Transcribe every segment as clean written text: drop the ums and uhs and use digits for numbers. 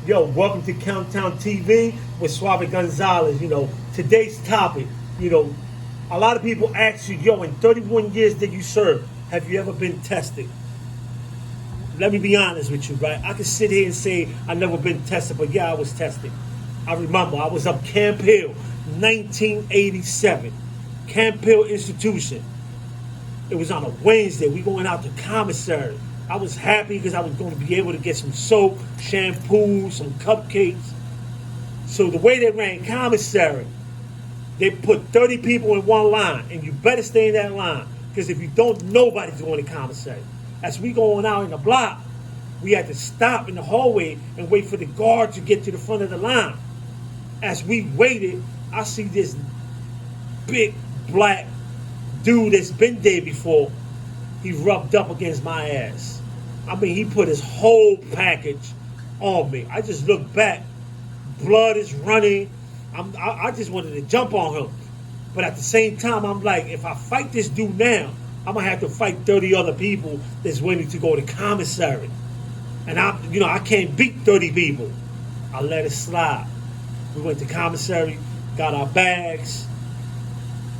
Yo, welcome to Countdown TV with Suave Gonzalez. Today's topic, a lot of people ask you, yo, in 31 years that you serve, have you ever been tested? Let me be honest with you, right? I can sit here and say I never been tested, but yeah, I was tested. I remember I was up Camp Hill, 1987. Camp Hill Institution. It was on a Wednesday. We going out to commissary. I was happy because I was going to be able to get some soap, shampoo, some cupcakes. So the way they ran commissary, they put 30 people in one line, and you better stay in that line because if you don't, nobody's going to commissary. As we going out in the block, we had to stop in the hallway and wait for the guard to get to the front of the line. As we waited, I see this big black dude that's been there before. He rubbed up against my ass. I mean, he put his whole package on me. I just looked back. Blood is running. I just wanted to jump on him. But at the same time, I'm like, if I fight this dude now, I'm going to have to fight 30 other people that's waiting to go to commissary. And I can't beat 30 people. I let it slide. We went to commissary, got our bags.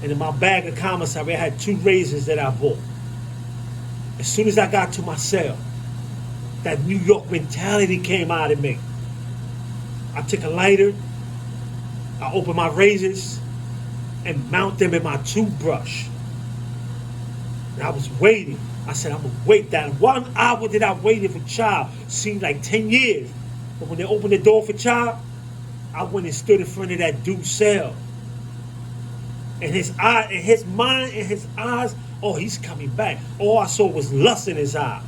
And in my bag of commissary, I had 2 razors that I bought. As soon as I got to my cell, that New York mentality came out of me. I took a lighter, I opened my razors, and mount them in my toothbrush. And I was waiting. I said, I'm going to wait. That 1 hour that I waited for Child seemed like 10 years. But when they opened the door for Child, I went and stood in front of that dude's cell. And his eye, and his mind, and his eyes, oh, he's coming back. All I saw was lust in his eye.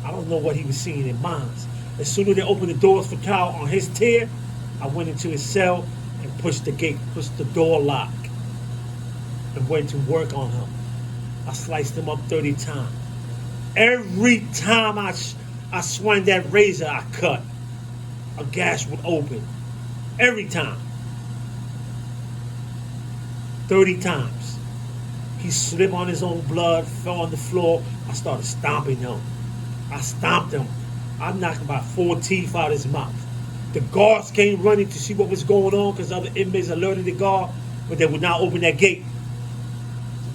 I don't know what he was seeing in mine. As soon as they opened the doors for Kyle on his tier, I went into his cell and pushed the gate, pushed the door lock, and went to work on him. I sliced him up 30 times. Every time I swung that razor, I cut. A gash would open. Every time. 30 times. He slipped on his own blood, fell on the floor. I started stomping him. I stomped him. I knocked about 4 teeth out of his mouth. The guards came running to see what was going on because other inmates alerted the guard, but they would not open that gate.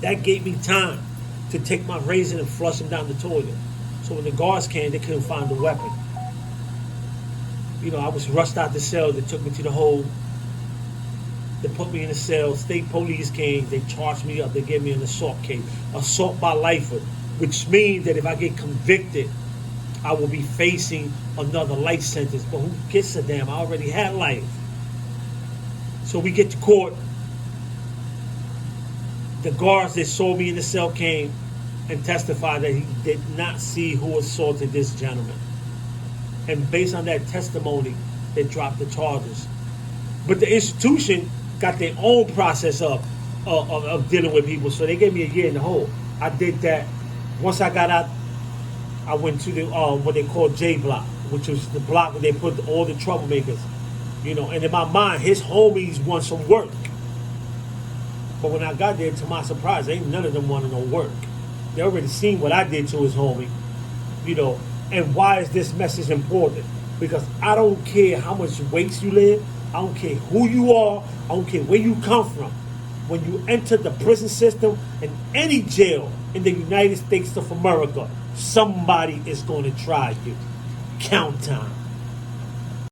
That gave me time to take my razor and flush him down the toilet. So when the guards came, they couldn't find the weapon. I was rushed out the cell. They took me to the hole. They put me in a cell. State police came. They charged me up. They gave me an assault case. Assault by lifer, which means that if I get convicted, I will be facing another life sentence. But who gets a damn? I already had life. So we get to court. The guards that saw me in the cell came and testified that he did not see who assaulted this gentleman. And based on that testimony, they dropped the charges. But the institution got their own process of dealing with people, so they gave me a year in the hole. I did that. Once I got out, I went to the what they call J block, which was the block where they put all the troublemakers. And in my mind, his homies want some work. But when I got there, to my surprise, ain't none of them wanted no work. They already seen what I did to his homie. And why is this message important? Because I don't care how much weight you live. I don't care who you are. I don't care where you come from. When you enter the prison system and any jail in the United States of America, somebody is going to try you. Count time.